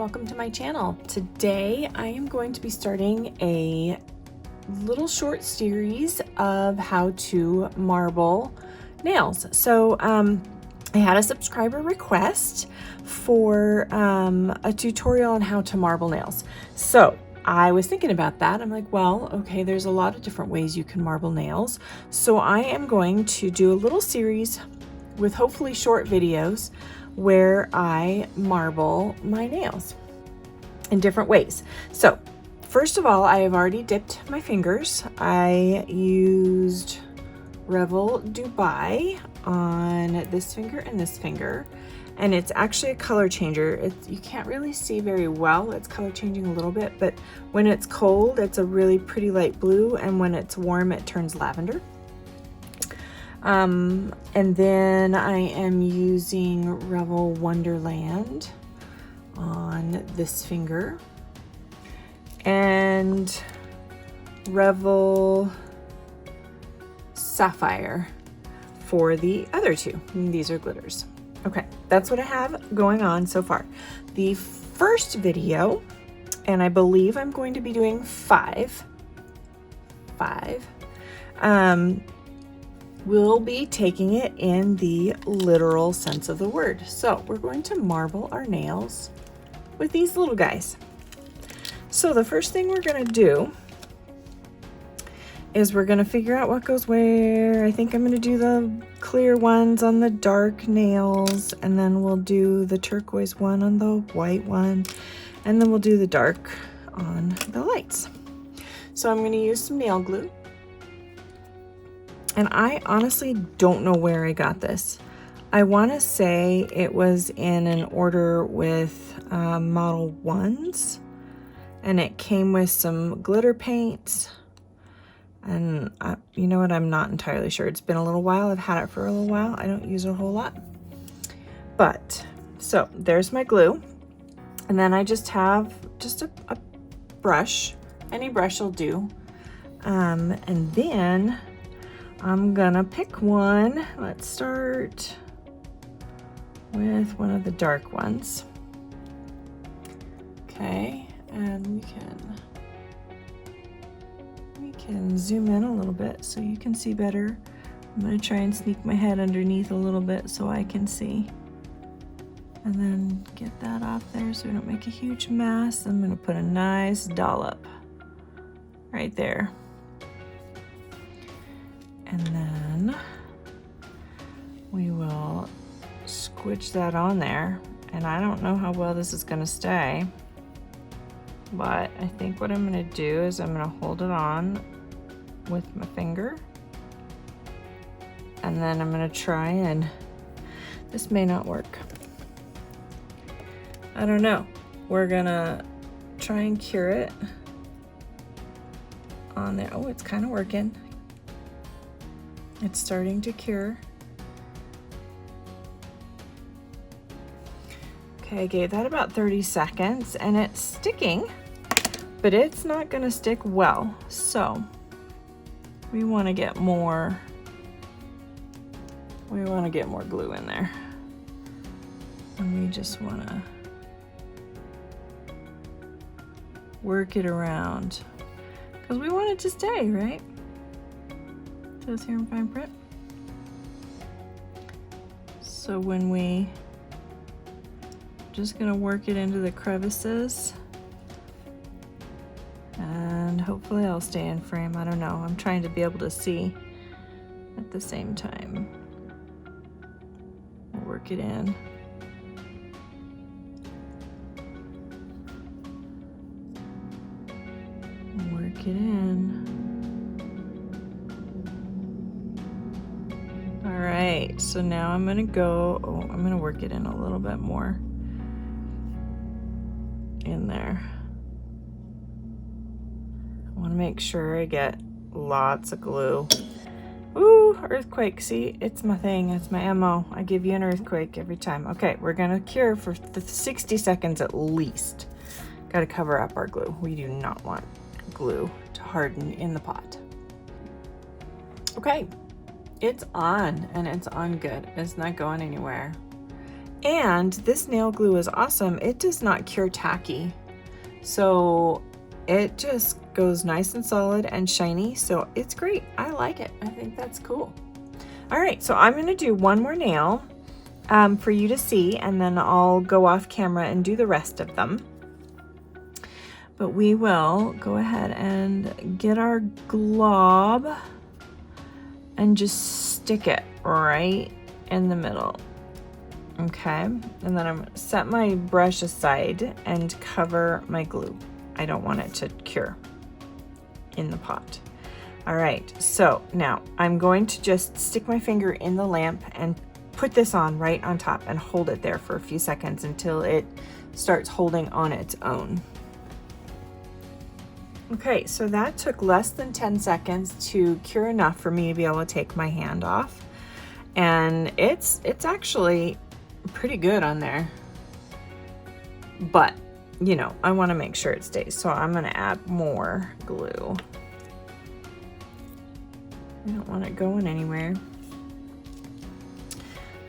welcome to my channel. Today I am going to be starting a little short series of how to marble nails. So I had a subscriber request for a tutorial on how to marble nails. So I was thinking about that. I'm like, well, okay, there's a lot of different ways you can marble nails. So I am going to do a little series with hopefully short videos where I marble my nails in different ways. So first of all, I have already dipped my fingers. I used Revel Dubai on this finger and this finger, and it's actually a color changer. You can't really see very well. It's color changing a little bit, but when it's cold, it's a really pretty light blue, and when it's warm, it turns lavender. And then I am using Revel Wonderland on this finger and Revel Sapphire for the other two. And these are glitters. Okay, that's what I have going on so far. The first video, and I believe I'm going to be doing five, we'll be taking it in the literal sense of the word. So we're going to marble our nails with these little guys. So the first thing we're gonna do is we're gonna figure out what goes where. I think I'm gonna do the clear ones on the dark nails, and then we'll do the turquoise one on the white one, and then we'll do the dark on the lights. So I'm gonna use some nail glue. And I honestly don't know where I got this. I want to say it was in an order with Model 1s, and it came with some glitter paints. And you know what, I'm not entirely sure. It's been a little while. I've had it for a little while. I don't use it a whole lot. But, so there's my glue. And then I just have just a brush. Any brush will do. And then I'm gonna pick one. Let's start with one of the dark ones. Okay, and we can zoom in a little bit so you can see better. I'm gonna try and sneak my head underneath a little bit so I can see. And then get that off there so we don't make a huge mess. I'm gonna put a nice dollop right there. And then we will squidge that on there. And I don't know how well this is gonna stay, but I think what I'm gonna do is I'm gonna hold it on with my finger. And then I'm gonna try and, this may not work. I don't know. We're gonna try and cure it on there. Oh, it's kind of working. It's starting to cure. Okay, I gave that about 30 seconds and it's sticking, but it's not gonna stick well. So we wanna get more glue in there. And we just wanna work it around because we want it to stay, right? It says here in fine print. So when we just gonna work it into the crevices, and hopefully I'll stay in frame. I don't know. I'm trying to be able to see at the same time. We'll work it in. Work it in. All right, so now I'm gonna I'm gonna work it in a little bit more in there. I wanna make sure I get lots of glue. Ooh, earthquake, see, it's my thing, it's my MO. I give you an earthquake every time. Okay, we're gonna cure for 60 seconds at least. Gotta cover up our glue. We do not want glue to harden in the pot. Okay. It's on, and it's on good. It's not going anywhere. And this nail glue is awesome. It does not cure tacky. So it just goes nice and solid and shiny. So it's great. I like it. I think that's cool. All right, so I'm gonna do one more nail for you to see, and then I'll go off camera and do the rest of them. But we will go ahead and get our glob and just stick it right in the middle. Okay, and then I'm gonna set my brush aside and cover my glue. I don't want it to cure in the pot. All right, so now I'm going to just stick my finger in the lamp and put this on right on top and hold it there for a few seconds until it starts holding on its own. Okay, so that took less than 10 seconds to cure enough for me to be able to take my hand off. And it's actually pretty good on there. But, you know, I want to make sure it stays. So I'm going to add more glue. I don't want it going anywhere.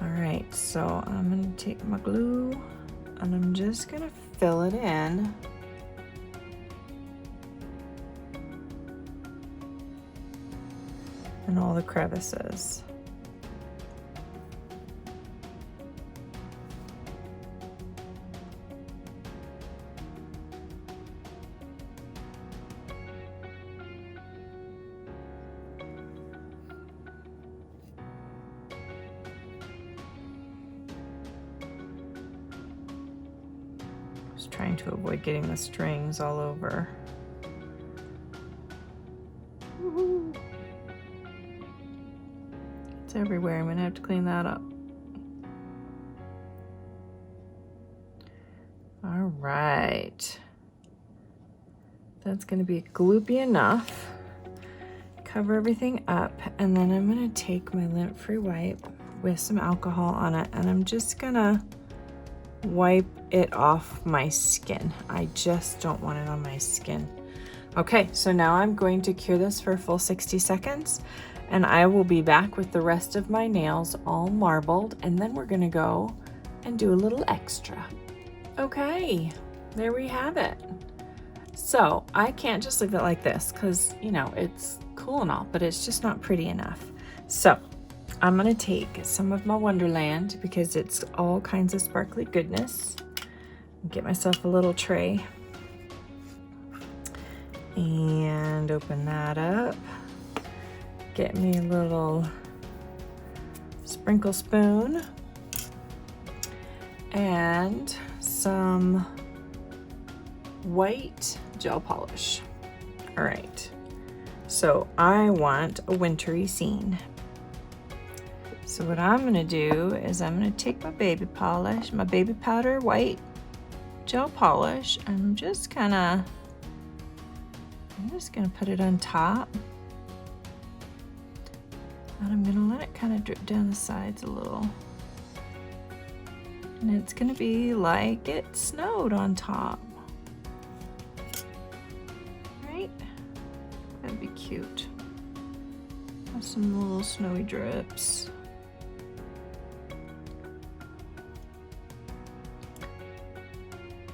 All right, so I'm going to take my glue and I'm just going to fill it in. And all the crevices. Just trying to avoid getting the strings all over. Woohoo. It's everywhere. I'm gonna have to clean that up. All right. That's gonna be gloopy enough. Cover everything up, and then I'm gonna take my lint-free wipe with some alcohol on it, and I'm just gonna wipe it off my skin. I just don't want it on my skin. Okay, so now I'm going to cure this for a full 60 seconds. And I will be back with the rest of my nails all marbled, and then we're gonna go and do a little extra. Okay, there we have it. So I can't just leave it like this because, you know, it's cool and all, but it's just not pretty enough. So I'm gonna take some of my Wonderland because it's all kinds of sparkly goodness. Get myself a little tray and open that up. Get me a little sprinkle spoon and some white gel polish. All right, so I want a wintry scene. So what I'm gonna do is I'm gonna take my baby polish, my baby powder white gel polish, and I'm just gonna put it on top. And I'm gonna let it kind of drip down the sides a little. And it's gonna be like it snowed on top. Right? That'd be cute. Have some little snowy drips.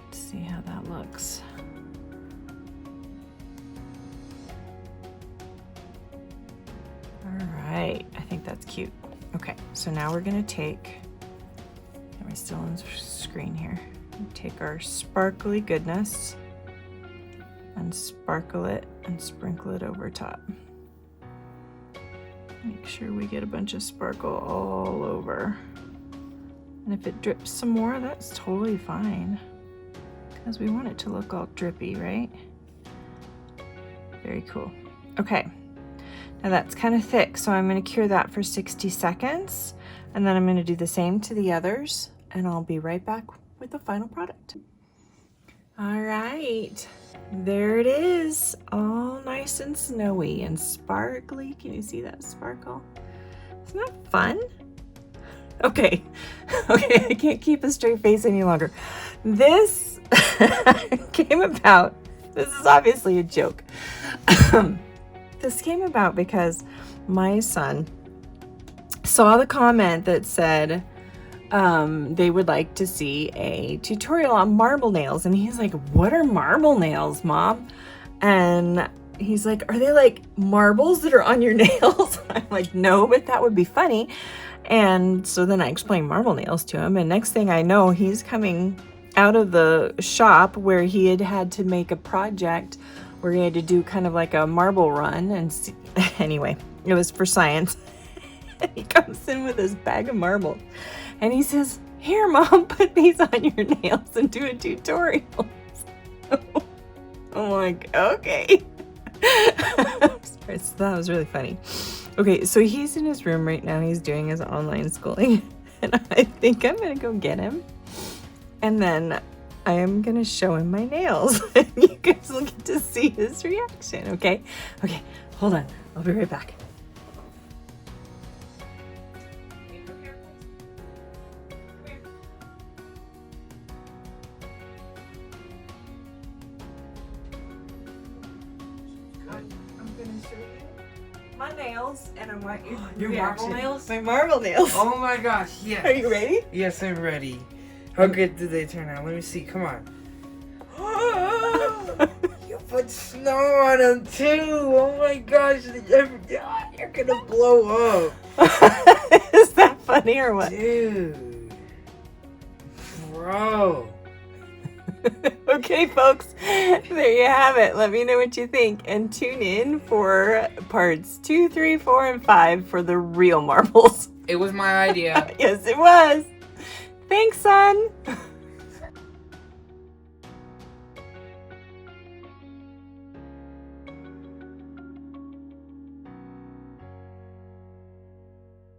Let's see how that looks. Right, I think that's cute. Okay, so now we're gonna take, am I still on the screen here? Take our sparkly goodness and sparkle it and sprinkle it over top. Make sure we get a bunch of sparkle all over. And if it drips some more, that's totally fine because we want it to look all drippy, right? Very cool. Okay. Now that's kind of thick, so I'm going to cure that for 60 seconds, and then I'm going to do the same to the others, and I'll be right back with the final product. All right, there it is, all nice and snowy and sparkly. Can you see that sparkle? Isn't that fun? Okay, I can't keep a straight face any longer. This came about, this is obviously a joke. This came about because my son saw the comment that said, they would like to see a tutorial on marble nails. And he's like, what are marble nails, Mom? And he's like, are they like marbles that are on your nails? I'm like, no, but that would be funny. And so then I explained marble nails to him. And next thing I know, he's coming out of the shop where he had to make a project where he had to do kind of like a marble run. And anyway, it was for science. He comes in with his bag of marbles and he says, here, Mom, put these on your nails and do a tutorial. I'm like, okay. Sorry, so that was really funny. Okay, so he's in his room right now. He's doing his online schooling. And I think I'm going to go get him. And then I am going to show him my nails. And you guys will get to see his reaction, okay? Okay, hold on. I'll be right back. I'm going to show you my nails, and I want your marble nails? My marble nails. Oh my gosh, yes. Are you ready? Yes, I'm ready. How good did they turn out? Let me see, come on. You put snow on them too. Oh my gosh, you're gonna blow up. Is that funny or what? Dude. Bro. Okay, folks, there you have it. Let me know what you think, and tune in for parts 2, 3, 4, and 5 for the real marbles. It was my idea. Yes, it was. Thanks, son.